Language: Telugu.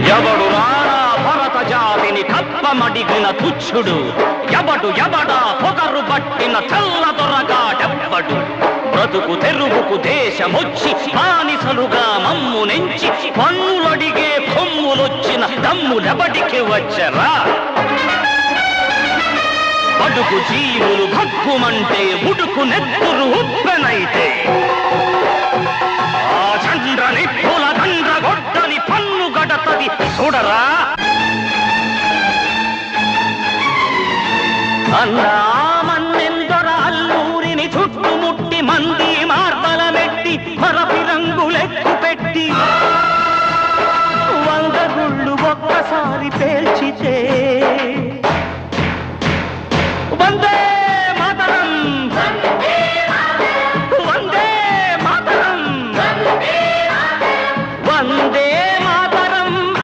ఎవడు రారా భరత జాతిని కప్పమడిగిన తుచ్చుడు, ఎవడా పొగరు పట్టిన చల్ల దొరగాడెవ్వడు. బ్రతుకు తెరువుకు దేశమొచ్చి బానిసలుగా మమ్ము నెంచి పన్నులడిగే కొమ్ములొచ్చిన దమ్ములెబడికి వచ్చరా. బడుకు జీవులు భగ్గుమంటే ఉడుకు నెత్తురు ఉప్పెనైతే ఆ చండ్రని పుల దండ్ర గొడ్డలి పన్ను గడతది చూడరా. అన్నా మన్నెందొర అల్లూరిని చుట్టుముట్టి మంది మార్బల మెట్టి మరపి రంగులెక్కు పెట్టి 100 గుళ్ళు ఒక్కసారి పేల్చితే